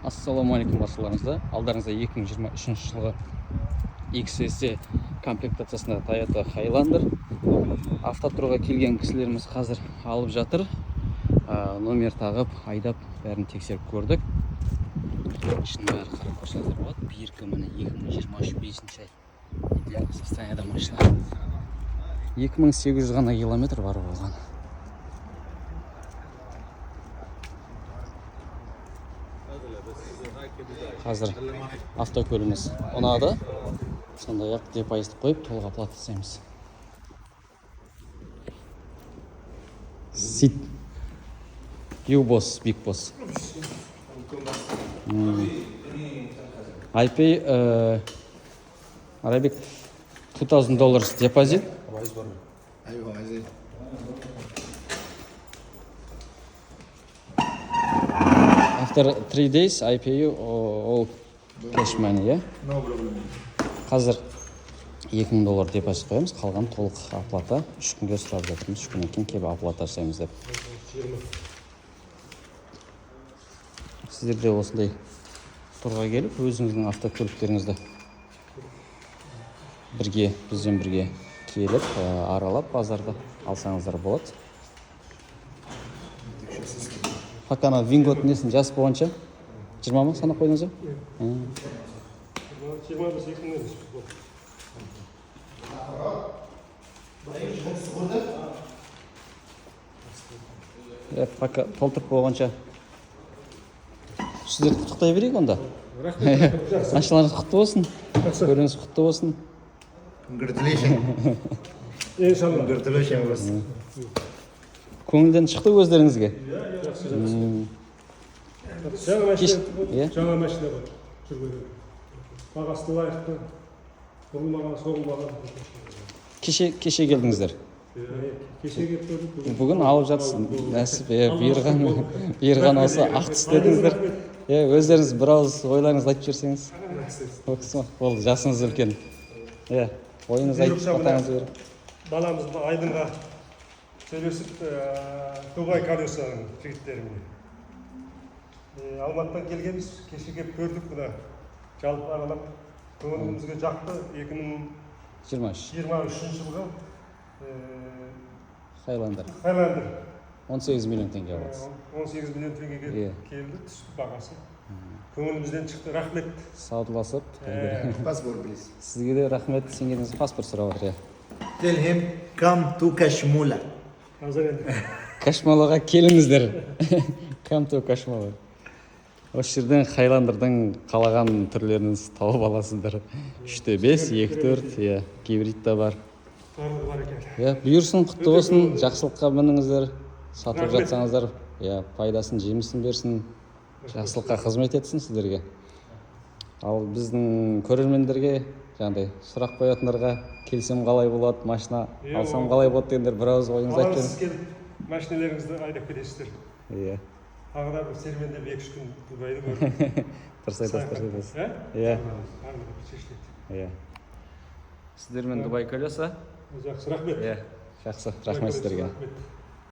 Ассалаумағалейкум баршаларыңызға. Алдарыңызда 2023 жылғы XS комплектациясында Toyota Highlander автотұрға келген кісілеріміз қазір алып жатыр. Номер тағып, айдап, бәрін тексеріп көрдік. Ішінің бәрі қарап көрсеңіздер болады. Бирка міне 2023 5-ші ай. Идеалды состояниеда машина. 2800 ғана километр бар болған. Қазір автокөлігіміз ұнады. Сондай-ақ депозит қойып, толық оплата жасаймыз. Sit. You boss, big boss. I pay Arabic $2,000 deposit. After 3 days, I pay you all cash money, yeah? No problem. Қазір $2,000 депозит қоямыз, қалған толық оплата 3 күнге сұрап жатырмыз. 3 күннен кейін келіп оплата жасаймыз деп. Сіздер де осындай тұрға келіп, өзіңіздің автокөліктеріңізді бізбен бірге келіп, аралап, базарды алсаңыздар болады. Хакана Вингот несін жас болғанша 20 ма санап қойдыңыз ба? 21 Пока толтырып болғанша сіздерді құттықтай берейік онда. Ашыларыңыз құтты болсын. Көріңіз құтты болсын. Congratulations. Көңілден шықты өздеріңізге. Жаңа машина бар. Жүргенде. Бағасы лайықты. Бұрылмаған, соғылмаған. Кеше келдіңіздер. Кеше келіп көрдік. Бүгін алып жатсың. Нәсіп, бұйырған осы ақ түс дедіңіздер. Өздеріңіз бірауыз ойларыңызды айтып жүрсеңіз. Ол жасыңыз үлкен. Ойыңыз айтып, атаңыз беріп. Баламызды Айдынға сөйлесіп, Дубай колесаның жігіттерімен. Алматыдан келгенбіз, кеше келіп көрдік бұда. Жалпы аралап, көңілімізге жақты 2023 жылғы Highlander. 18 миллион теңге алады. 18 миллион теңгеге келді, түсті бағасы. Көңілімізден шықты, рахмет. Саудаласып. Passport, please. Сізге де рахмет, сенгеніңіз паспорт сұрап отыр. Tell him, come to Kashmula. Кашмалаға келіңіздер. Come to Kashmala. Осы жерден Хайlandердің қалаған түрлерін тауып аласыздар. 3-5, 2-4, гибрид та бар. Бұйырсын, құтты болсын, жақсылыққа мініңіздер, сатып жатсаңыздар, пайдасын, жемісін берсін, жақсылыққа қызмет етсін сіздерге. Ал біздің көрермендерге, жаңағыдай сұрақ қоятындарға келсем қалай болады, машина алсам қалай болады дегендер бірауыз ойыңызды айтып Сіз келіп, машиналарыңызды айдап кетесіздер. Ағыда бір серуендеп 2-3 күн Дубайды көрдік. Дұрыс айтасыз. Сіздермен Дубай колеса. Жақсы, рахмет. Жақсы, рахмет сіздерге.